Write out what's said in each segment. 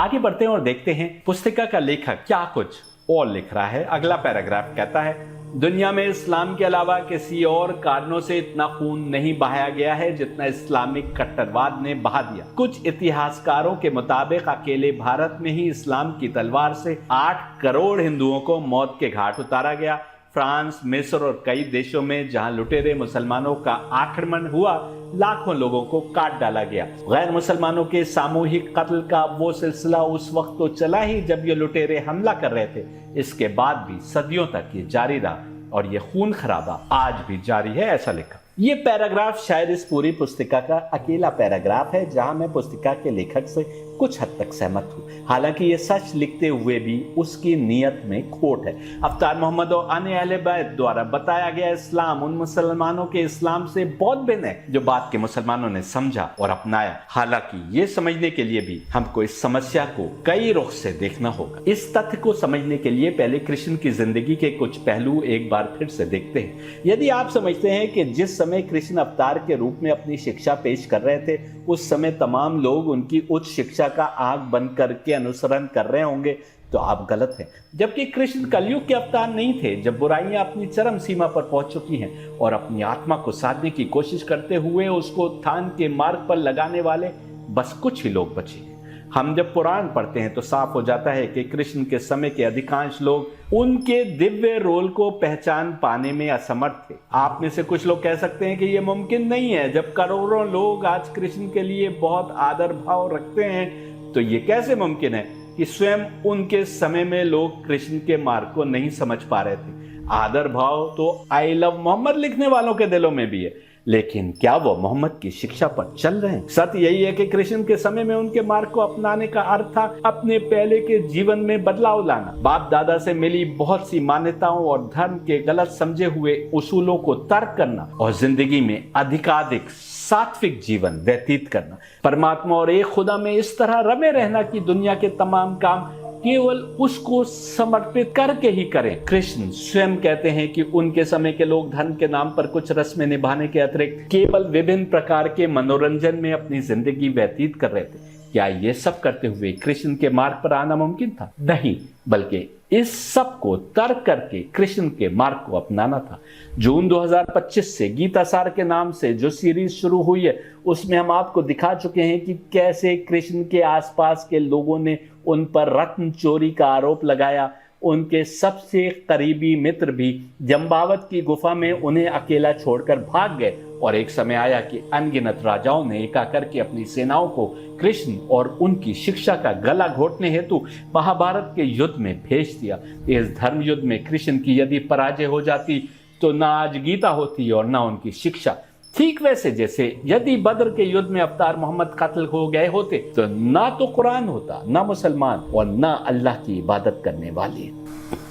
आगे बढ़ते हैं और देखते हैं पुस्तिका का लेखक क्या कुछ और लिख रहा है। अगला पैराग्राफ कहता है, दुनिया में इस्लाम के अलावा किसी और कारणों से इतना खून नहीं बहाया गया है जितना इस्लामिक कट्टरवाद ने बहा दिया। कुछ इतिहासकारों के मुताबिक अकेले भारत में ही इस्लाम की तलवार से 8 करोड़ हिंदुओं को मौत के घाट उतारा गया। फ्रांस, मिस्र और कई देशों में जहां लुटेरे मुसलमानों का आक्रमण हुआ, लाखों लोगों को काट डाला गया। गैर मुसलमानों के सामूहिक कत्ल का वो सिलसिला उस वक्त तो चला ही जब ये लुटेरे हमला कर रहे थे। इसके बाद भी सदियों तक ये जारी रहा और ये खून खराबा आज भी जारी है, ऐसा लिखा। ये पैराग्राफ शायद इस पूरी पुस्तिका का अकेला पैराग्राफ है जहां मैं पुस्तिका के लेखक से कुछ हद तक सहमत हूं। हालांकि ये सच लिखते हुए भी उसकी नीयत में खोट है। अफ्तार मोहम्मद और अन्य अहले बैत द्वारा बताया गया इस्लाम उन मुसलमानों के इस्लाम से बहुत भिन्न है जो बाद के मुसलमानों ने समझा और अपनाया। हालांकि ये समझने के लिए भी हमको इस समस्या को कई रुख से देखना होगा। इस तथ्य को समझने के लिए पहले कृष्ण की जिंदगी के कुछ पहलू एक बार फिर से देखते हैं। यदि आप समझते हैं कि जिस समय कृष्ण अवतार के रूप में अपनी शिक्षा पेश कर रहे थे उस समय तमाम लोग उनकी उच्च शिक्षा का आग बंद करके अनुसरण कर रहे होंगे, तो आप गलत हैं। जबकि कृष्ण कलयुग के अवतार नहीं थे, जब बुराइयां अपनी चरम सीमा पर पहुंच चुकी हैं और अपनी आत्मा को साधने की कोशिश करते हुए उसको उत्थान के मार्ग पर लगाने वाले बस कुछ ही लोग बचे हैं। हम जब पुराण पढ़ते हैं तो साफ हो जाता है कि कृष्ण के समय के अधिकांश लोग उनके दिव्य रोल को पहचान पाने में असमर्थ थे। आप में से कुछ लोग कह सकते हैं कि यह मुमकिन नहीं है। जब करोड़ों लोग आज कृष्ण के लिए बहुत आदर भाव रखते हैं तो ये कैसे मुमकिन है कि स्वयं उनके समय में लोग कृष्ण के मार्ग को नहीं समझ पा रहे थे। आदर भाव तो आई लव मोहम्मद लिखने वालों के दिलों में भी है, लेकिन क्या वो मोहम्मद की शिक्षा पर चल रहे हैं? सत्य यही है कि कृष्ण के समय में उनके मार्ग को अपनाने का अर्थ था अपने पहले के जीवन में बदलाव लाना। बाप दादा से मिली बहुत सी मान्यताओं और धर्म के गलत समझे हुए उसूलों को तर्क करना और जिंदगी में अधिकाधिक सात्विक जीवन व्यतीत करना। परमात्मा और एक खुदा में इस तरह रमे रहना कि दुनिया के तमाम काम केवल उसको समर्पित करके ही करें। कृष्ण स्वयं कहते हैं कि उनके समय के लोग धर्म के नाम पर कुछ रस्में निभाने के अतिरिक्त केवल विभिन्न प्रकार के मनोरंजन में अपनी जिंदगी व्यतीत कर रहे थे। क्या ये सब करते हुए कृष्ण के मार्ग पर आना मुमकिन था? नहीं, बल्कि इस सब को तर्क करके कृष्ण के मार्ग को अपनाना था। जून 2025 से गीता सार के नाम से जो सीरीज शुरू हुई है उसमें हम आपको दिखा चुके हैं कि कैसे कृष्ण के आसपास के लोगों ने उन पर रत्न चोरी का आरोप लगाया। उनके सबसे करीबी मित्र भी जम्बावत की गुफा में उन्हें अकेला छोड़कर भाग गए और एक समय आया कि अनगिनत राजाओं ने एका करके अपनी सेनाओं को कृष्ण और उनकी शिक्षा का गला घोटने हेतु महाभारत के युद्ध में भेज दिया। इस धर्म युद्ध में कृष्ण की यदि पराजय हो जाती तो ना आज गीता होती और ना उनकी शिक्षा। ठीक वैसे जैसे यदि बद्र के युद्ध में अवतार मोहम्मद कत्ल हो गए होते तो ना तो कुरान होता, ना मुसलमान और ना अल्लाह की इबादत करने वाले।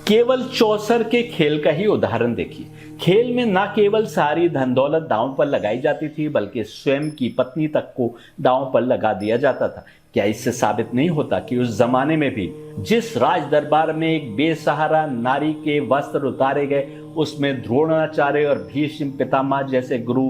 केवल चौसर के खेल का ही उदाहरण देखिए। खेल में ना केवल सारी धन दौलत दांव पर लगाई जाती थी बल्कि स्वयं की पत्नी तक को दांव पर लगा दिया जाता था। क्या इससे साबित नहीं होता कि उस जमाने में भी जिस राज दरबार में एक बेसहारा नारी के वस्त्र उतारे गए उसमें द्रोणाचार्य और भीष्म पितामह जैसे गुरु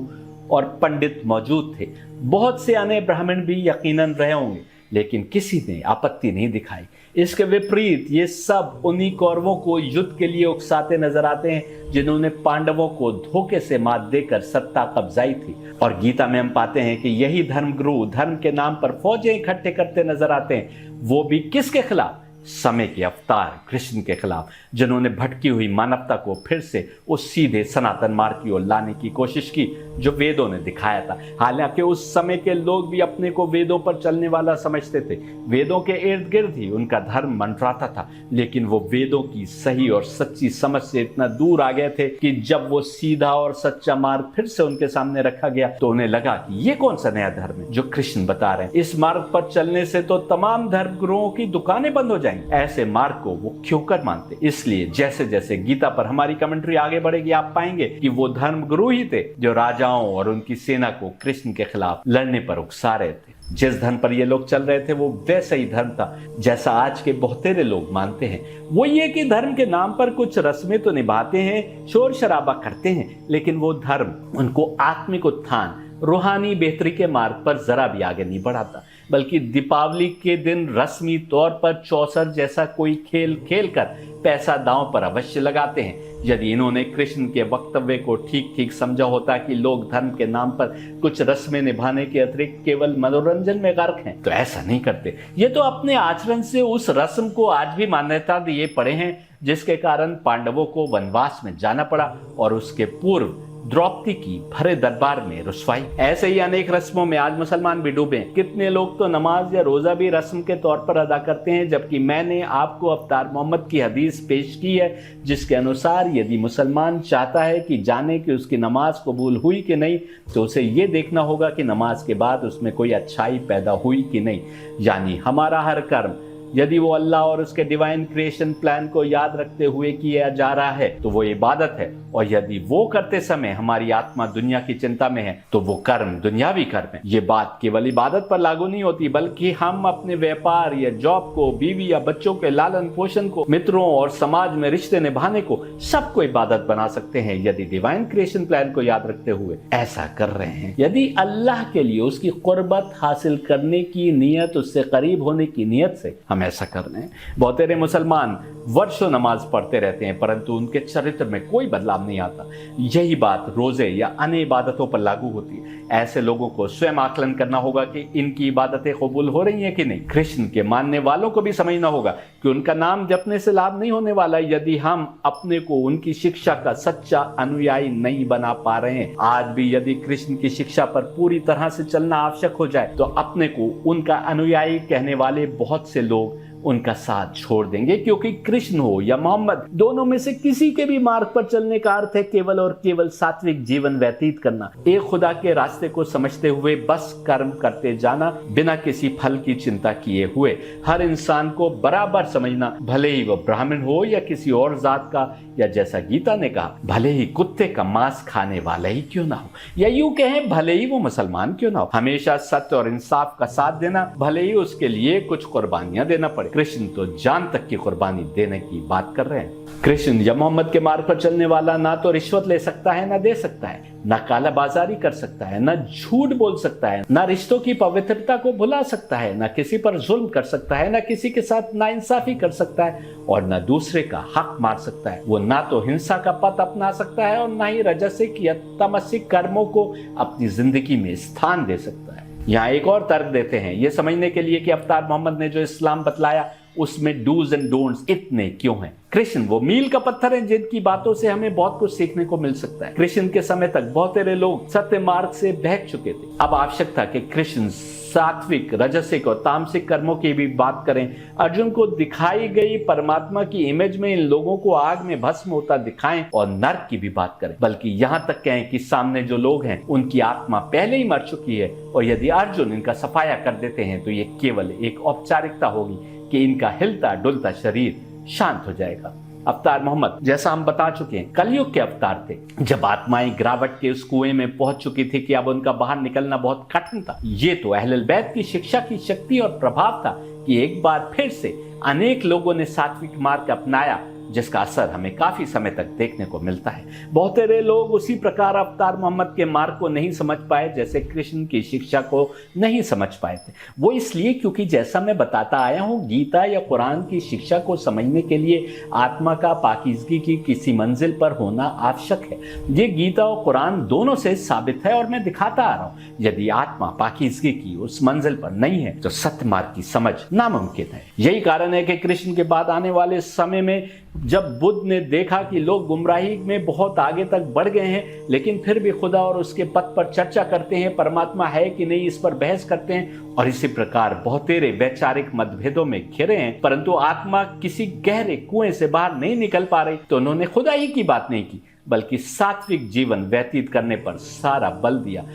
और पंडित मौजूद थे। बहुत से अन्य ब्राह्मण भी यकीनन रहे होंगे, लेकिन किसी ने आपत्ति नहीं दिखाई। इसके विपरीत ये सब उन्हीं कौरवों को युद्ध के लिए उकसाते नजर आते हैं जिन्होंने पांडवों को धोखे से मात देकर सत्ता कब्जाई थी। और गीता में हम पाते हैं कि यही धर्मगुरु धर्म के नाम पर फौजें इकट्ठे करते नजर आते हैं, वो भी किसके खिलाफ? समय के अवतार कृष्ण के खिलाफ, जिन्होंने भटकी हुई मानवता को फिर से उस सीधे सनातन मार्ग की ओर लाने की कोशिश की जो वेदों ने दिखाया था। हालांकि उस समय के लोग भी अपने को वेदों पर चलने वाला समझते थे। वेदों के इर्द गिर्द ही उनका धर्म मंडराता था, लेकिन वो वेदों की सही और सच्ची समझ से इतना दूर आ गए थे कि जब वो सीधा और सच्चा मार्ग फिर से उनके सामने रखा गया तो उन्हें लगा कि ये कौन सा नया धर्म है जो कृष्ण बता रहे हैं। इस मार्ग पर चलने से तो तमाम धर्म गुरुओं की दुकानें बंद हो जाएंगी। ऐसे मार्ग को वो क्यों कर मानते? इसलिए जैसे जैसे गीता पर हमारी कमेंट्री आगे बढ़ेगी आप पाएंगे कि वो धर्म गुरु ही थे जो राजाओं और उनकी सेना को कृष्ण के खिलाफ लड़ने पर उकसा रहे थे। जिस धर्म पर ये लोग चल रहे थे वो वैसा ही धर्म था जैसा आज के बहुतेरे लोग मानते हैं। वो ये कि धर्म के नाम पर कुछ रस्में तो निभाते हैं, शोर शराबा करते हैं, लेकिन वो धर्म उनको आत्मिक उत्थान, रूहानी बेहतरी के मार्ग पर जरा भी आगे नहीं बढ़ाता, बल्कि दीपावली के दिन रस्मी तौर पर चौसर जैसा कोई खेल खेलकर पैसा दांव पर अवश्य लगाते हैं। यदि इन्होंने कृष्ण के वक्तव्य को ठीक ठीक समझा होता कि लोग धर्म के नाम पर कुछ रस्में निभाने के अतिरिक्त केवल मनोरंजन में गर्क हैं, तो ऐसा नहीं करते। ये तो अपने आचरण से उस रस्म को आज भी मान्यता दिए पड़े हैं जिसके कारण पांडवों को वनवास में जाना पड़ा और उसके पूर्व द्रौपदी की भरे दरबार में रुसवाई। ऐसे ही अनेक रस्मों में आज मुसलमान भी डूबे। कितने लोग तो नमाज या रोजा भी रस्म के तौर पर अदा करते हैं, जबकि मैंने आपको अवतार मोहम्मद की हदीस पेश की है जिसके अनुसार यदि मुसलमान चाहता है कि जाने कि उसकी नमाज कबूल हुई कि नहीं, तो उसे ये देखना होगा कि नमाज के बाद उसमें कोई अच्छाई पैदा हुई कि नहीं। यानी हमारा हर कर्म यदि वो अल्लाह और उसके डिवाइन क्रिएशन प्लान को याद रखते हुए किया जा रहा है तो वो इबादत है, और यदि वो करते समय हमारी आत्मा दुनिया की चिंता में है तो वो कर्म दुनियावी कर्म है। ये बात केवल इबादत पर लागू नहीं होती, बल्कि हम अपने व्यापार या जॉब को, बीवी या बच्चों के लालन पोषण को, मित्रों और समाज में रिश्ते निभाने को, सबको इबादत बना सकते हैं यदि डिवाइन क्रिएशन प्लान को याद रखते हुए ऐसा कर रहे हैं। यदि अल्लाह के लिए उसकी कुर्बत हासिल करने की नीयत, उससे करीब होने की नीयत से हम ऐसा कर रहे हैं। बहुतेरे मुसलमान वर्षों नमाज पढ़ते रहते हैं परंतु उनके चरित्र में कोई बदलाव नहीं आता। यही बात रोजे या अन्य इबादतों पर लागू होती है। ऐसे लोगों को स्वयं आकलन करना होगा कि इनकी इबादतें कबूल हो रही हैं कि नहीं। कृष्ण के मानने वालों को भी समझना होगा कि उनका नाम जपने से लाभ नहीं होने वाला यदि हम अपने को उनकी शिक्षा का सच्चा अनुयायी नहीं बना पा रहे हैं। आज भी यदि कृष्ण की शिक्षा पर पूरी तरह से चलना आवश्यक हो जाए तो अपने को उनका अनुयायी कहने वाले बहुत से लोग उनका साथ छोड़ देंगे, क्योंकि कृष्ण हो या मोहम्मद, दोनों में से किसी के भी मार्ग पर चलने का अर्थ है केवल और केवल सात्विक जीवन व्यतीत करना, एक खुदा के रास्ते को समझते हुए बस कर्म करते जाना बिना किसी फल की चिंता किए हुए, हर इंसान को बराबर समझना, भले ही वो ब्राह्मण हो या किसी और जात का, या जैसा गीता ने कहा भले ही कुत्ते का मांस खाने वाला ही क्यों ना हो, या यूं कहें भले ही वो मुसलमान क्यों ना हो। हमेशा सत्य और इंसाफ का साथ देना, भले ही उसके लिए कुछ कुर्बानियां देना पड़े। कृष्ण तो जान तक की कुर्बानी देने की बात कर रहे हैं। कृष्ण या मोहम्मद के मार्ग पर चलने वाला ना तो रिश्वत ले सकता है, ना दे सकता है, ना कालाबाजारी कर सकता है, ना झूठ बोल सकता है, ना रिश्तों की पवित्रता को भुला सकता है, ना किसी पर जुल्म कर सकता है, ना किसी के साथ नाइंसाफी कर सकता है, और ना दूसरे का हक मार सकता है। वो ना तो हिंसा का पथ अपना सकता है और ना ही रजसिक या तमसिक कर्मों को अपनी जिंदगी में स्थान दे सकता है। यहाँ एक और तर्क देते हैं ये समझने के लिए कि अवतार मोहम्मद ने जो इस्लाम बतलाया उसमें डूज एंड डोंट्स इतने क्यों हैं। कृष्ण वो मील का पत्थर है जिनकी बातों से हमें बहुत कुछ सीखने को मिल सकता है। कृष्ण के समय तक बहुत सारे लोग सत्य मार्ग से बहक चुके थे। अब आवश्यक था कि कृष्ण सात्विक, रजसिक और तामसिक कर्मों की भी बात करें। अर्जुन को दिखाई गई परमात्मा की इमेज में इन लोगों को आग में भस्म होता दिखाएं और नरक की भी बात करें, बल्कि यहाँ तक कहें कि सामने जो लोग हैं उनकी आत्मा पहले ही मर चुकी है, और यदि अर्जुन इनका सफाया कर देते हैं तो ये केवल एक औपचारिकता होगी कि इनका हिलता डुलता शरीर शांत हो जाएगा। अवतार मोहम्मद, जैसा हम बता चुके हैं, कलयुग के अवतार थे। जब आत्माएं गिरावट के उस कुएं में पहुंच चुकी थी कि अब उनका बाहर निकलना बहुत कठिन था। ये तो अहलुल बैत की शिक्षा की शक्ति और प्रभाव था कि एक बार फिर से अनेक लोगों ने सात्विक मार्ग अपनाया, जिसका असर हमें काफी समय तक देखने को मिलता है। बहुत सारे लोग उसी प्रकार अवतार मोहम्मद के मार्ग को नहीं समझ पाए जैसे कृष्ण की शिक्षा को नहीं समझ पाए थे। वो इसलिए क्योंकि जैसा मैं बताता आया हूँ, गीता या कुरान की शिक्षा को समझने के लिए आत्मा का पाकीज़गी की किसी मंजिल पर होना आवश्यक है। ये गीता और कुरान दोनों से साबित है और मैं दिखाता आ रहा हूँ। यदि आत्मा पाकीज़गी की उस मंजिल पर नहीं है तो सत्य मार्ग की समझ नामुमकिन है। यही कारण है कि कृष्ण के बाद आने वाले समय में जब बुद्ध ने देखा कि लोग गुमराही में बहुत आगे तक बढ़ गए हैं लेकिन फिर भी खुदा और उसके पथ पर चर्चा करते हैं, परमात्मा है कि नहीं इस पर बहस करते हैं, और इसी प्रकार बहुतेरे वैचारिक मतभेदों में घिरे हैं, परंतु आत्मा किसी गहरे कुएं से बाहर नहीं निकल पा रही, तो उन्होंने खुदा ही की बात नहीं की बल्कि सात्विक जीवन व्यतीत करने पर सारा बल दिया।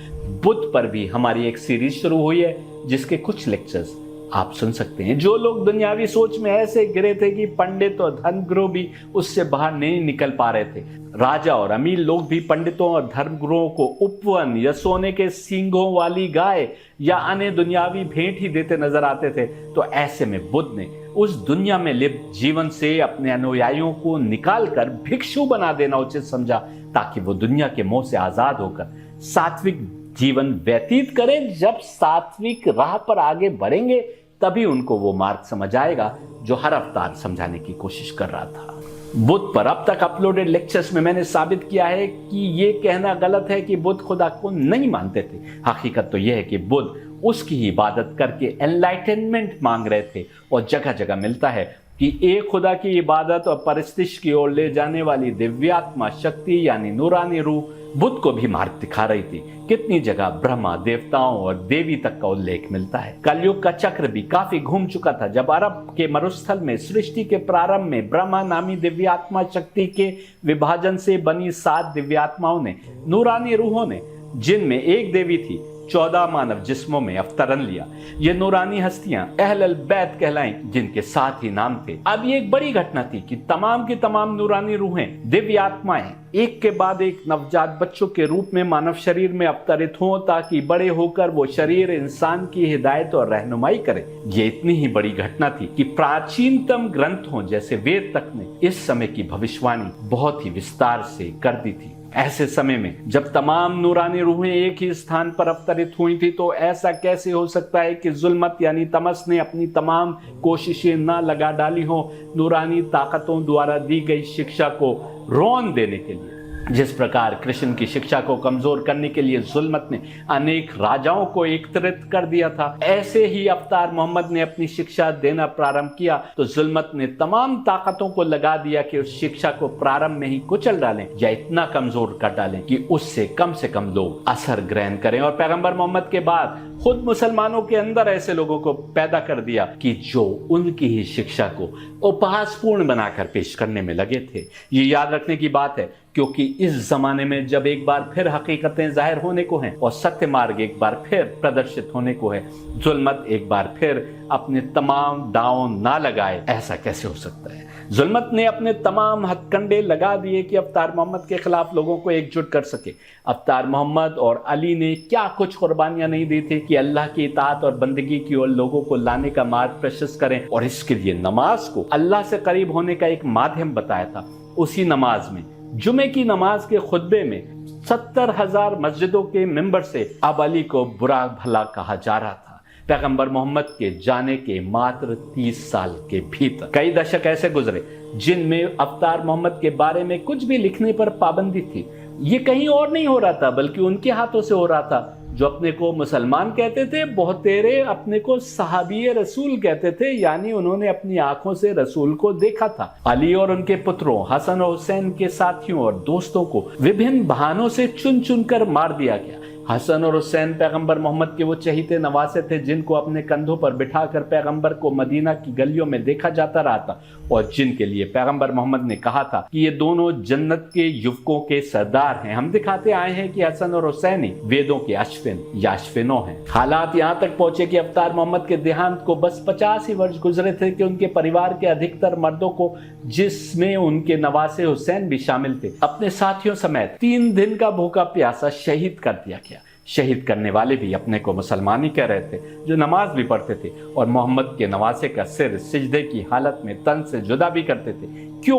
बुद्ध पर भी हमारी एक सीरीज शुरू हुई है जिसके कुछ लेक्चर्स आप सुन सकते हैं। जो लोग दुनियावी सोच में ऐसे गिरे थे कि पंडित और धर्मगुरु भी उससे बाहर नहीं निकल पा रहे थे, राजा और अमीर लोग भी पंडितों और धर्मगुरुओं को उपवन या सोने के सींगों वाली गाय या अन्य दुनियावी भेंट ही देते नजर आते थे, तो ऐसे में बुद्ध ने उस दुनिया में लिप्त जीवन से अपने अनुयायियों को निकालकर भिक्षु बना देना उचित समझा, ताकि वो दुनिया के मोह से आजाद होकर सात्विक जीवन व्यतीत करें। जब सात्विक राह पर आगे बढ़ेंगे तभी उनको वो मार्ग समझ आएगा जो हर अवतार समझाने की कोशिश कर रहा था। बुद्ध पर अब तक अपलोडेड लेक्चर्स में मैंने साबित किया है कि ये कहना गलत है कि बुद्ध खुदा को नहीं मानते थे। हकीकत तो यह है कि बुद्ध उसकी ही इबादत करके एनलाइटनमेंट मांग रहे थे, और जगह जगह मिलता है कि एक खुदा की इबादत और परस्तिश की ओर ले जाने वाली दिव्यात्मा शक्ति यानी नूरानी रूह बुद्ध को भी मार्ग दिखा रही थी। कितनी जगह ब्रह्मा, देवताओं और देवी तक का उल्लेख मिलता है। कलयुग का चक्र भी काफी घूम चुका था, जब अरब के मरुस्थल में सृष्टि के प्रारंभ में ब्रह्मा नामी दिव्यात्मा शक्ति के विभाजन से बनी 7 दिव्यात्माओं ने, नूरानी रूहों ने, जिनमें एक देवी थी, 14 मानव जिस्मों में अवतरण लिया। ये नूरानी हस्तियां अहल बैत कहलाएं, जिनके 7 ही नाम थे। अब ये एक बड़ी घटना थी कि तमाम की तमाम नूरानी रूहें, दिव्य आत्माएं एक के बाद एक नवजात बच्चों के रूप में मानव शरीर में अवतरित हों, ताकि बड़े होकर वो शरीर इंसान की हिदायत और रहनुमाई करे। ये इतनी ही बड़ी घटना थी कि प्राचीनतम ग्रंथों जैसे वेद तक ने इस समय की भविष्यवाणी बहुत ही विस्तार से कर दी थी। ऐसे समय में जब तमाम नूरानी रूहें एक ही स्थान पर अवतरित हुई थी, तो ऐसा कैसे हो सकता है कि जुल्मत यानी तमस ने अपनी तमाम कोशिशें न लगा डाली हो नूरानी ताकतों द्वारा दी गई शिक्षा को रौन देने के लिए। जिस प्रकार कृष्ण की शिक्षा को कमजोर करने के लिए जुल्मत ने अनेक राजाओं को एकत्रित कर दिया था, ऐसे ही अवतार मोहम्मद ने अपनी शिक्षा देना प्रारंभ किया तो जुल्मत ने तमाम ताकतों को लगा दिया कि उस शिक्षा को प्रारंभ में ही कुचल डालें या इतना कमजोर कर डालें कि उससे कम से कम लोग असर ग्रहण करें। और पैगंबर मोहम्मद के बाद खुद मुसलमानों के अंदर ऐसे लोगों को पैदा कर दिया कि जो उनकी ही शिक्षा को उपहासपूर्ण बनाकर पेश करने में लगे थे। ये याद रखने की बात है, क्योंकि इस जमाने में जब एक बार फिर हकीकतें जाहिर होने को हैं और सत्य मार्ग एक बार फिर प्रदर्शित होने को है, जुल्मत एक बार फिर अपने तमाम दांव ना लगाए, ऐसा कैसे हो सकता है। जुल्मत ने अपने तमाम हथकंडे लगा दिए कि अवतार मोहम्मद के खिलाफ लोगों को एकजुट कर सके। अवतार मोहम्मद और अली ने क्या कुछ कुर्बानियां नहीं दी थी कि अल्लाह की इताअत और बंदगी की ओर लोगों को लाने का मार्ग प्रशस्त करें, और इसके लिए नमाज को अल्लाह से करीब होने का एक माध्यम बताया था। उसी नमाज में, जुमे की नमाज के खुतबे में 70,000 मस्जिदों के मिंबर से अब अली को बुरा भला कहा जा रहा था। पैगंबर मोहम्मद के जाने के मात्र 30 साल के भीतर कई दशक ऐसे गुजरे जिनमें अवतार मोहम्मद के बारे में कुछ भी लिखने पर पाबंदी थी। ये कहीं और नहीं हो रहा था, बल्कि उनके हाथों से हो रहा था। जो अपने को मुसलमान कहते थे, बहुतेरे अपने को सहाबी रसूल कहते थे, यानी उन्होंने अपनी आंखों से रसूल को देखा था। अली और उनके पुत्रों, हसन और हुसैन के साथियों और दोस्तों को विभिन्न बहानों से चुन चुन कर मार दिया गया। हसन और हुसैन पैगंबर मोहम्मद के वो चहीते नवासे थे जिनको अपने कंधों पर बिठाकर पैगंबर को मदीना की गलियों में देखा जाता रहा था, और जिनके लिए पैगंबर मोहम्मद ने कहा था कि ये दोनों जन्नत के युवकों के सरदार हैं। हम दिखाते आए हैं कि हसन और हुसैन ही वेदों के अश्विन या अश्विनों हैं। हालात यहाँ तक पहुंचे कि अवतार मोहम्मद के देहांत को बस 50 ही वर्ष गुजरे थे कि उनके परिवार के अधिकतर मर्दों को, जिसमें उनके नवासे हुसैन भी शामिल थे, अपने साथियों समेत 3 दिन का भूखा प्यासा शहीद कर दिया गया। शहीद करने वाले भी अपने को मुसलमान ही कह रहे थे, जो नमाज भी पढ़ते थे और मोहम्मद के नवासे का सिर सिजदे की हालत में तन से जुदा भी करते थे। क्यों?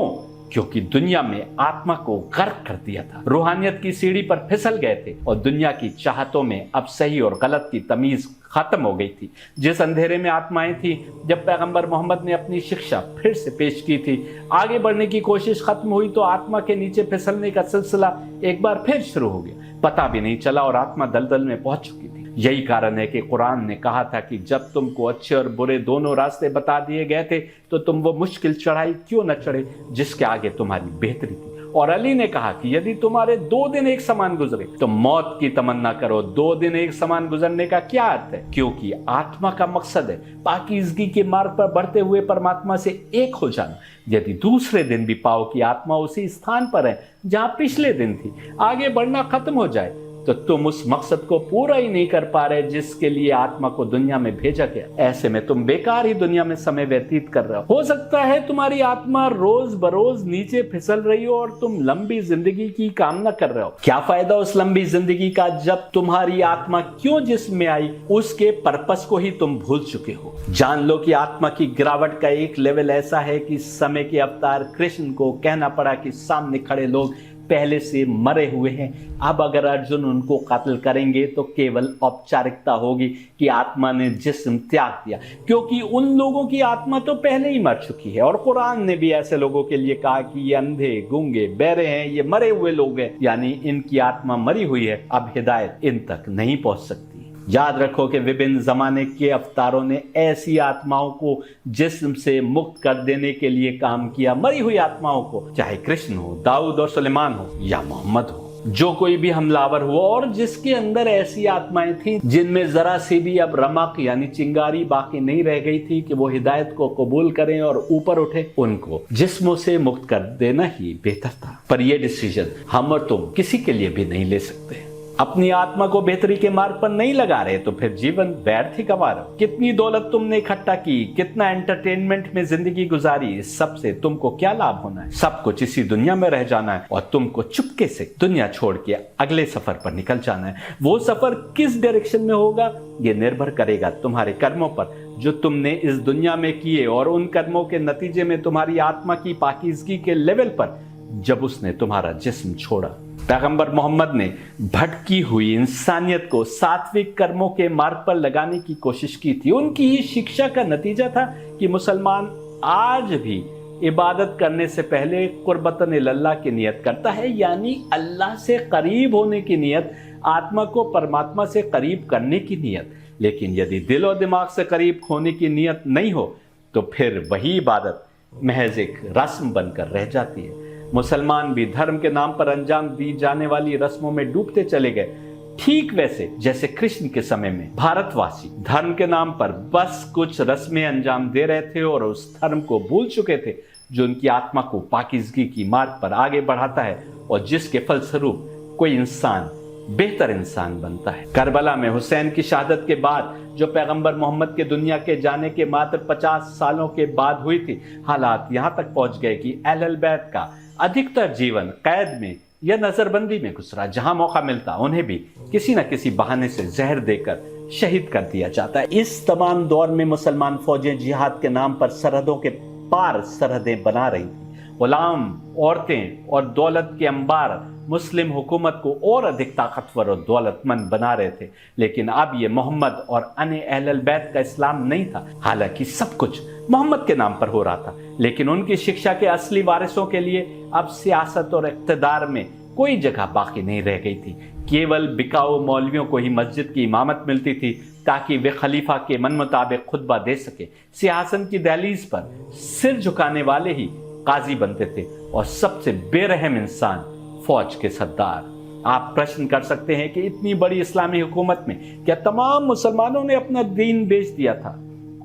क्योंकि दुनिया में आत्मा को गर्क कर दिया था, रूहानियत की सीढ़ी पर फिसल गए थे और दुनिया की चाहतों में अब सही और गलत की तमीज खत्म हो गई थी। जिस अंधेरे में आत्माएं थी, जब पैगंबर मोहम्मद ने अपनी शिक्षा फिर से पेश की थी, आगे बढ़ने की कोशिश खत्म हुई तो आत्मा के नीचे फिसलने का सिलसिला एक बार फिर शुरू हो गया। पता भी नहीं चला और आत्मा दलदल में पहुंच चुकी थी। यही कारण है कि कुरान ने कहा था कि जब तुमको अच्छे और बुरे दोनों रास्ते बता दिए गए थे तो तुम वो मुश्किल चढ़ाई क्यों न चढ़े जिसके आगे तुम्हारी बेहतरी थी। और अली ने कहा कि यदि तुम्हारे 2 दिन एक समान गुजरे तो मौत की तमन्ना करो। 2 दिन एक समान गुजरने का क्या अर्थ है? क्योंकि आत्मा का मकसद है पाकीज़गी के मार्ग पर बढ़ते हुए परमात्मा से एक हो जाना। यदि दूसरे दिन भी पाओ कि आत्मा उसी स्थान पर है जहां पिछले दिन थी, आगे बढ़ना खत्म हो जाए, तो तुम उस मकसद को पूरा ही नहीं कर पा रहे जिसके लिए आत्मा को दुनिया में भेजा गया। ऐसे में तुम बेकार ही दुनिया में समय व्यतीत कर रहे हो सकता है तुम्हारी आत्मा रोज बरोज नीचे फिसल रही हो और तुम लंबी जिंदगी की कामना कर रहे हो। क्या फायदा उस लंबी जिंदगी का जब तुम्हारी आत्मा क्यों जिस्म में आई, उसके पर्पस को ही तुम भूल चुके हो। जान लो कि आत्मा की गिरावट का एक लेवल ऐसा है कि समय के अवतार कृष्ण को कहना पड़ा कि सामने खड़े लोग पहले से मरे हुए हैं। अब अगर अर्जुन उनको कत्ल करेंगे तो केवल औपचारिकता होगी कि आत्मा ने जिस्म त्याग दिया, क्योंकि उन लोगों की आत्मा तो पहले ही मर चुकी है। और कुरान ने भी ऐसे लोगों के लिए कहा कि ये अंधे, गूंगे, बहरे हैं, ये मरे हुए लोग हैं, यानी इनकी आत्मा मरी हुई है, अब हिदायत इन तक नहीं पहुंच सकती। याद रखो कि विभिन्न जमाने के अवतारों ने ऐसी आत्माओं को जिस्म से मुक्त कर देने के लिए काम किया। मरी हुई आत्माओं को, चाहे कृष्ण हो, दाऊद और सुलेमान हो या मोहम्मद हो, जो कोई भी हमलावर हुआ और जिसके अंदर ऐसी आत्माएं थी जिनमें जरा सी भी अब रमक यानी चिंगारी बाकी नहीं रह गई थी कि वो हिदायत को कबूल करें और ऊपर उठे, उनको जिस्मों से मुक्त कर देना ही बेहतर था। पर यह डिसीजन हम और तुम किसी के लिए भी नहीं ले सकते। अपनी आत्मा को बेहतरी के मार्ग पर नहीं लगा रहे तो फिर जीवन व्यर्थ ही गंवा रहे हो। कितनी दौलत तुमने इकट्ठा की, कितना एंटरटेनमेंट में जिंदगी गुजारी, इस सब से तुमको क्या लाभ होना है? सब कुछ इसी दुनिया में रह जाना है और तुमको चुपके से दुनिया छोड़ के अगले सफर पर निकल जाना है। वो सफर किस डायरेक्शन में होगा ये निर्भर करेगा तुम्हारे कर्मों पर जो तुमने इस दुनिया में किए और उन कर्मों के नतीजे में तुम्हारी आत्मा की पाकीज़गी के लेवल पर जब उसने तुम्हारा जिस्म छोड़ा। पैगंबर मोहम्मद ने भटकी हुई इंसानियत को सात्विक कर्मों के मार्ग पर लगाने की कोशिश की थी। उनकी ही शिक्षा का नतीजा था कि मुसलमान आज भी इबादत करने से पहले कुर्बतन इल्लाह की नियत करता है, यानी अल्लाह से करीब होने की नियत, आत्मा को परमात्मा से करीब करने की नियत। लेकिन यदि दिल और दिमाग से करीब होने की नियत नहीं हो तो फिर वही इबादत महज एक रस्म बनकर रह जाती है। मुसलमान भी धर्म के नाम पर अंजाम दी जाने वाली रस्मों में डूबते चले गए, ठीक वैसे जैसे कृष्ण के समय में भारतवासी धर्म के नाम पर बस कुछ रस्में अंजाम दे रहे थे और उस धर्म को भूल चुके थे जो उनकी आत्मा को पाकीज़गी की मार्ग पर आगे बढ़ाता है और जिसके फलस्वरूप कोई इंसान बेहतर इंसान बनता है। करबला में हुसैन की शहादत के बाद जो पैगंबर मोहम्मद के दुनिया के जाने के मात्र 50 सालों के बाद हुई थी, हालात यहां तक पहुंच गए कि अहले बैत का अधिकतर जीवन कैद में या नजरबंदी में गुजरा। जहां मौका मिलता उन्हें भी किसी न किसी बहाने से जहर देकर शहीद कर दिया जाता है। इस तमाम दौर में मुसलमान फौजें जिहाद के नाम पर सरहदों के पार सरहदें बना रही थी। गुलाम, औरतें और दौलत के अंबार मुस्लिम हुकूमत को और अधिक ताकतवर और दौलतमंद बना रहे थे। लेकिन अब ये मोहम्मद और अन्य अहल बैत का इस्लाम नहीं था। हालांकि सब कुछ मोहम्मद के नाम पर हो रहा था, लेकिन उनकी शिक्षा के असली वारिसों के लिए अब सियासत और इक़्तिदार में कोई जगह बाकी नहीं रह गई थी। केवल बिकाऊ मौलवियों को ही मस्जिद की इमामत मिलती थी ताकि वे खलीफा के मन मुताबिक खुतबा दे सके। सियासत की दहलीज पर सिर झुकाने वाले ही काजी बनते थे और सबसे बेरहम इंसान फौज के सरदार। आप प्रश्न कर सकते हैं कि इतनी बड़ी इस्लामी हुकूमत में क्या तमाम मुसलमानों ने अपना दीन बेच दिया था?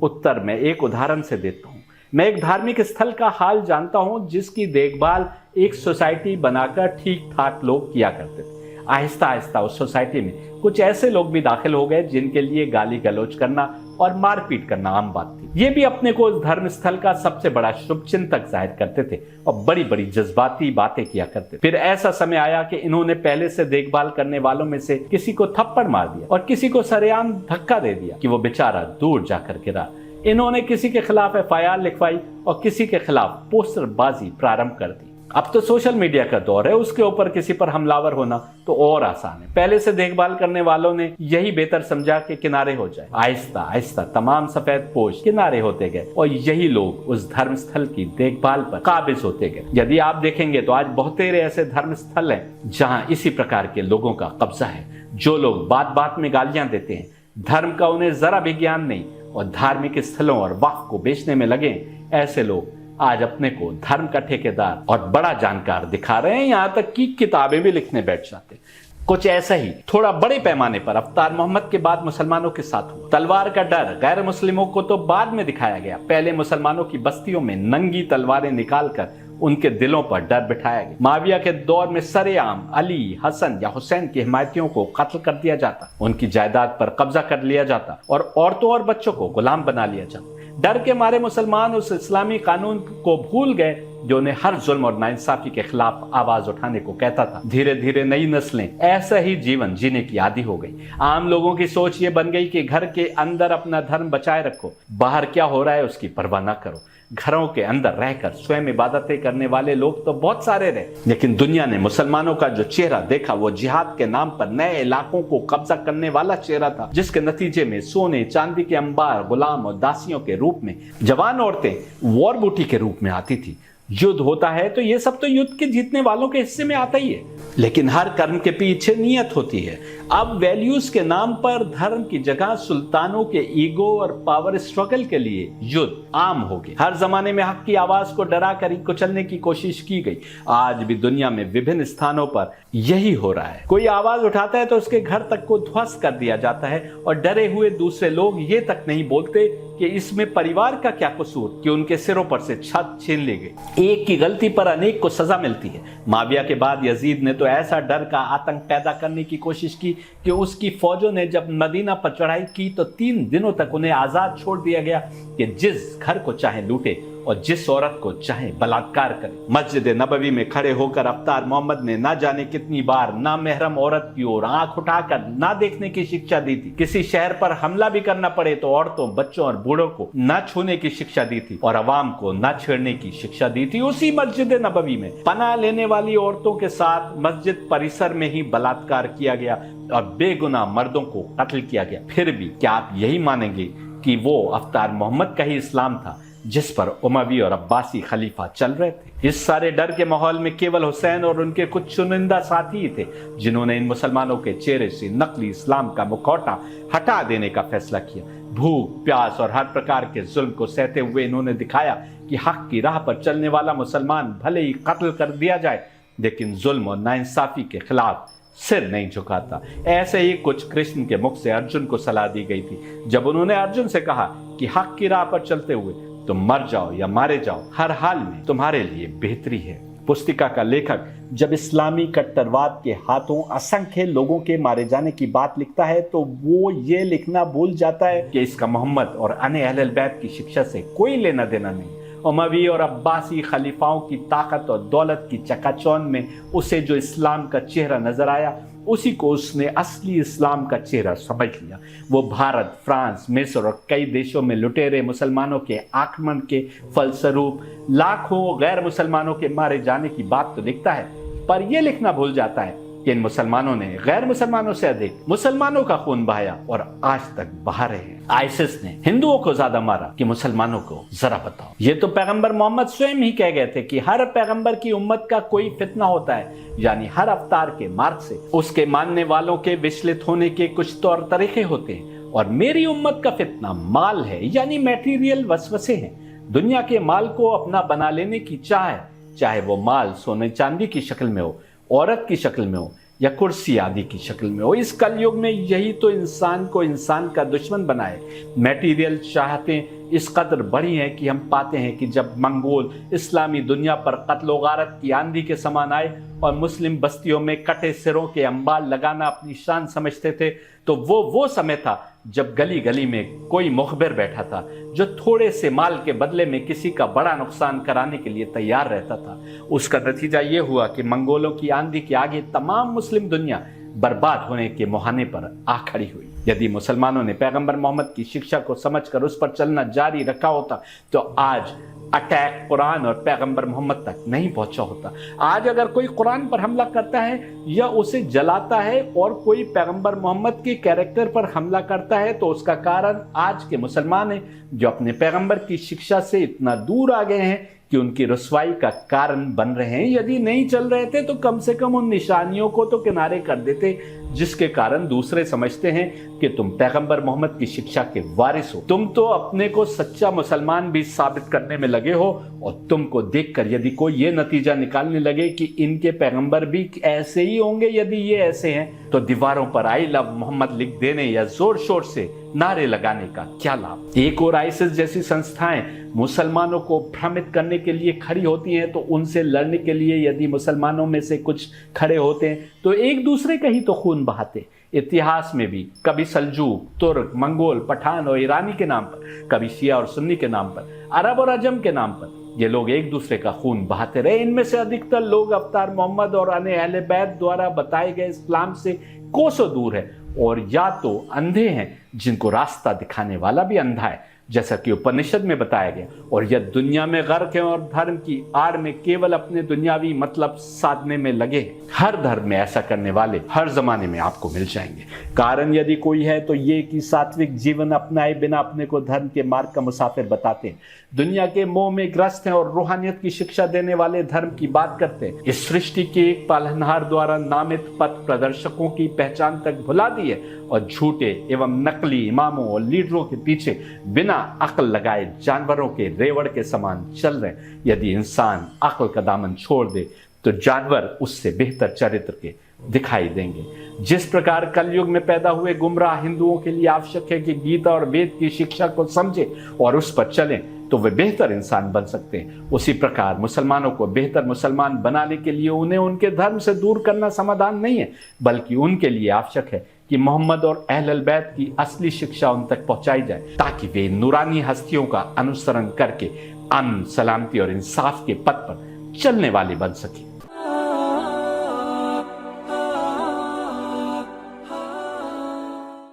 उत्तर मैं एक उदाहरण से देता हूं। मैं एक धार्मिक स्थल का हाल जानता हूं जिसकी देखभाल एक सोसाइटी बनाकर ठीक ठाक लोग किया करते थे। आहिस्ता आहिस्ता उस सोसाइटी में कुछ ऐसे लोग भी दाखिल हो गए जिनके लिए गाली गलौज करना और मारपीट करना आम बात थी। ये भी अपने को उस धर्म स्थल का सबसे बड़ा शुभचिंतक जाहिर करते थे और बड़ी बड़ी जज्बाती बातें किया करते थे। फिर ऐसा समय आया कि इन्होंने पहले से देखभाल करने वालों में से किसी को थप्पड़ मार दिया और किसी को सरेआम धक्का दे दिया कि वो बेचारा दूर जाकर गिरा। इन्होंने किसी के खिलाफ एफआईआर लिखवाई और किसी के खिलाफ पोस्टरबाजी प्रारंभ कर दी। अब तो सोशल मीडिया का दौर है, उसके ऊपर किसी पर हमलावर होना तो और आसान है। पहले से देखभाल करने वालों ने यही बेहतर समझा कि किनारे हो जाए। आहिस्ता आहिस्ता तमाम सफेद पोश किनारे होते गए और यही लोग उस धर्म स्थल की देखभाल पर काबिज होते गए। यदि आप देखेंगे तो आज बहुत ऐसे धर्म स्थल हैं जहां इसी प्रकार के लोगों का कब्जा है। जो लोग बात बात में गालियां देते हैं, धर्म का उन्हें जरा भी ज्ञान नहीं और धार्मिक स्थलों और वक्फ को बेचने में लगे, ऐसे लोग आज अपने को धर्म का ठेकेदार और बड़ा जानकार दिखा रहे हैं। यहां तक कि किताबें भी लिखने बैठ जाते हैं। कुछ ऐसा ही थोड़ा बड़े पैमाने पर अवतार मोहम्मद के बाद मुसलमानों के साथ हुआ। तलवार का डर गैर मुस्लिमों को तो बाद में दिखाया गया। पहले मुसलमानों की बस्तियों में नंगी तलवारें निकालकर उनके दिलों पर डर बिठाया गया। माविया के दौर में सरेआम अली, हसन या हुसैन के हिमायतियों को कत्ल कर दिया जाता, उनकी जायदाद पर कब्जा कर लिया जाता और औरतों और बच्चों को गुलाम बना लिया जाता। डर के मारे मुसलमान उस इस्लामी कानून को भूल गए जो उन्हें हर जुल्म और नाइंसाफी के खिलाफ आवाज उठाने को कहता था। धीरे धीरे नई नस्लें ऐसा ही जीवन जीने की आदी हो गई। आम लोगों की सोच ये बन गई कि घर के अंदर अपना धर्म बचाए रखो, बाहर क्या हो रहा है उसकी परवाह ना करो। घरों के अंदर रहकर स्वयं इबादतें करने वाले लोग तो बहुत सारे रहे, लेकिन दुनिया ने मुसलमानों का जो चेहरा देखा वो जिहाद के नाम पर नए इलाकों को कब्जा करने वाला चेहरा था, जिसके नतीजे में सोने चांदी के अंबार, गुलाम और दासियों के रूप में जवान औरतें वॉर बूटी के रूप में आती थी। युद्ध होता है तो ये सब तो युद्ध के जीतने वालों के हिस्से में आता ही है, लेकिन हर कर्म के पीछे नियत होती है। अब वैल्यूज के नाम पर धर्म की जगह सुल्तानों के ईगो और पावर स्ट्रगल के लिए युद्ध आम हो गए। हर जमाने में हक की आवाज को डरा कर कुचलने की कोशिश की गई। आज भी दुनिया में विभिन्न स्थानों पर यही हो रहा है। कोई आवाज उठाता है तो उसके घर तक को ध्वस्त कर दिया जाता है और डरे हुए दूसरे लोग ये तक नहीं बोलते कि इसमें परिवार का क्या कसूर कि उनके सिरों पर से छत छीन ली गई। एक की गलती पर अनेक को सजा मिलती है। माविया के बाद यजीद ने तो ऐसा डर का आतंक पैदा करने की कोशिश की कि उसकी फौजों ने जब मदीना पर चढ़ाई की तो 3 दिनों तक उन्हें आजाद छोड़ दिया गया कि जिस घर को चाहे लूटे और जिस औरत को चाहे बलात्कार करे। मस्जिद नबवी में खड़े होकर अफ्तार मोहम्मद ने ना जाने कितनी बार ना महरम औरत की ओर आंख उठाकर ना देखने की शिक्षा दी थी। किसी शहर पर हमला भी करना पड़े तो औरतों, बच्चों और बूढ़ों को ना छूने की शिक्षा दी थी और अवाम को ना छेड़ने की शिक्षा दी थी। उसी मस्जिद नबवी में पनाह लेने वाली औरतों के साथ मस्जिद परिसर में ही बलात्कार किया गया और बेगुनाह मर्दों को कत्ल किया गया। फिर भी क्या आप यही मानेंगे कि वो अफ्तार मोहम्मद का ही इस्लाम था जिस पर उमवी और अब्बासी खलीफा चल रहे थे? इस सारे डर के माहौल में केवल हुसैन और उनके कुछ चुनिंदा साथी ही थे जिन्होंने इन मुसलमानों के चेहरे से नकली इस्लाम का मुखौटा हटा देने का फैसला किया। भूख, प्यास और हर प्रकार के जुल्म को सहते हुए इन्होंने दिखाया कि हक की राह पर चलने वाला मुसलमान भले ही कत्ल कर दिया जाए लेकिन जुल्म और नाइंसाफी के खिलाफ सिर नहीं झुकाता। ऐसे ही कुछ कृष्ण के मुख से अर्जुन को सलाह दी गई थी जब उन्होंने अर्जुन से कहा कि हक की राह पर चलते हुए तुम मर जाओ या मारे जाओ, हर हाल में तुम्हारे लिए बेहतरी है। पुस्तिका का लेखक जब इस्लामी कट्टरवाद के हाथों असंख्य लोगों के मारे जाने की बात लिखता है तो वो ये लिखना भूल जाता है कि इसका मोहम्मद और अन्य अहले बैत की शिक्षा से कोई लेना देना नहीं। उमवी और अब्बासी खलीफाओं की ताकत और दौलत की चकाचौंध में उसे जो इस्लाम का चेहरा नजर आया उसी को उसने असली इस्लाम का चेहरा समझ लिया। वो भारत, फ्रांस, मिस्र और कई देशों में लुटेरे मुसलमानों के आक्रमण के फलस्वरूप लाखों गैर मुसलमानों के मारे जाने की बात तो लिखता है, पर यह लिखना भूल जाता है कि इन मुसलमानों ने गैर मुसलमानों से अधिक मुसलमानों का खून बहाया और आज तक बहा रहे हैं। आईसिस ने हिंदुओं को ज्यादा मारा कि मुसलमानों को, जरा बताओ। ये तो पैगंबर मोहम्मद स्वयं ही कह गए थे कि हर पैगंबर की उम्मत का कोई फितना होता है, यानी हर अवतार के मार्ग से उसके मानने वालों के विचलित होने के कुछ तौर तरीके होते हैं और मेरी उम्मत का फितना माल है, यानी मैटीरियल वसवसे हैं। दुनिया के माल को अपना बना लेने की चाह है, चाहे वो माल सोने चांदी की शक्ल में हो, औरत की शक्ल में हो या कुर्सी आदि की शक्ल में हो। इस कलयुग में यही तो इंसान को इंसान का दुश्मन बनाए। मैटीरियल चाहतें इस कदर बड़ी हैं कि हम पाते हैं कि जब मंगोल इस्लामी दुनिया पर कत्ल गारत की आंधी के समान आए और मुस्लिम बस्तियों में कटे सिरों के अंबार लगाना अपनी शान समझते थे तो वो समय था जब गली गली में कोई मुखबिर बैठा था जो थोड़े से माल के बदले में किसी का बड़ा नुकसान कराने के लिए तैयार रहता था। उसका नतीजा ये हुआ कि मंगोलों की आंधी के आगे तमाम मुस्लिम दुनिया बर्बाद होने के मुहाने पर आ खड़ी हुई। यदि मुसलमानों ने पैगंबर मोहम्मद की शिक्षा को समझकर उस पर चलना जारी रखा होता तो आज अटैक कुरान और पैगंबर मोहम्मद तक नहीं पहुंचा होता। आज अगर कोई कुरान पर हमला करता है या उसे जलाता है और कोई पैगंबर मोहम्मद के कैरेक्टर पर हमला करता है तो उसका कारण आज के मुसलमान हैं जो अपने पैगंबर की शिक्षा से इतना दूर आ गए हैं कि उनकी रुसवाई का कारण बन रहे हैं। यदि नहीं चल रहे थे तो कम से कम उन निशानियों को तो किनारे कर देते जिसके कारण दूसरे समझते हैं कि तुम पैगंबर मोहम्मद की शिक्षा के वारिस हो। तुम तो अपने को सच्चा मुसलमान भी साबित करने में लगे हो और तुमको देखकर यदि कोई ये नतीजा निकालने लगे कि इनके पैगंबर भी ऐसे ही होंगे, यदि ये ऐसे हैं तो दीवारों पर आई लव मोहम्मद लिख देने या जोर शोर से नारे लगाने का क्या लाभ। एक और आईसिस जैसी संस्थाएं मुसलमानों को भ्रमित करने के लिए खड़ी होती हैं तो उनसे लड़ने के लिए यदि मुसलमानों में से कुछ खड़े होते हैं तो एक दूसरे का ही तो खून बहाते। इतिहास में भी कभी सल्जूक, तुर्क, मंगोल, पठान और ईरानी के नाम पर, कभी शिया और सुन्नी के नाम पर, अरब और अजम के नाम पर ये लोग एक दूसरे का खून बहाते रहे। इनमें से अधिकतर लोग अवतार मोहम्मद और अन्य अहले बैत द्वारा बताए गए इस्लाम से कोसों दूर है और या तो अंधे हैं जिनको रास्ता दिखाने वाला भी अंधा है, जैसा कि उपनिषद में बताया गया, और यह दुनिया में गर्क है और धर्म की आड़ में केवल अपने दुनियावी मतलब साधने में लगे। हर धर्म में ऐसा करने वाले हर जमाने में आपको मिल जाएंगे। कारण यदि कोई है तो ये कि सात्विक जीवन अपनाए बिना अपने को धर्म के मार्ग का मुसाफिर बताते हैं, दुनिया के मोह में ग्रस्त हैं और रूहानियत की शिक्षा देने वाले धर्म की बात करते हैं। इस सृष्टि के एक पालनहार द्वारा नामित पथ प्रदर्शकों की पहचान तक भुला दी है और झूठे एवं नकली इमामों और लीडरों के पीछे बिना अक्ल लगाए जानवरों के रेवड़ के समान चल रहे हैं। यदि इंसान अक्ल का दामन छोड़ दे तो जानवर उससे बेहतर चरित्र के दिखाई देंगे। जिस प्रकार कलयुग में पैदा हुए गुमराह हिंदुओं के लिए आवश्यक है कि गीता और वेद की शिक्षा को समझे और उस पर चलें तो वे बेहतर इंसान बन सकते हैं, उसी प्रकार मुसलमानों को बेहतर मुसलमान बनाने के लिए उन्हें उनके धर्म से दूर करना समाधान नहीं है, बल्कि उनके लिए आवश्यक है कि मोहम्मद और अहल बैत की असली शिक्षा उन तक पहुंचाई जाए, ताकि वे नूरानी हस्तियों का अनुसरण करके अमन, सलामती और इंसाफ के पथ पर चलने वाले बन सके।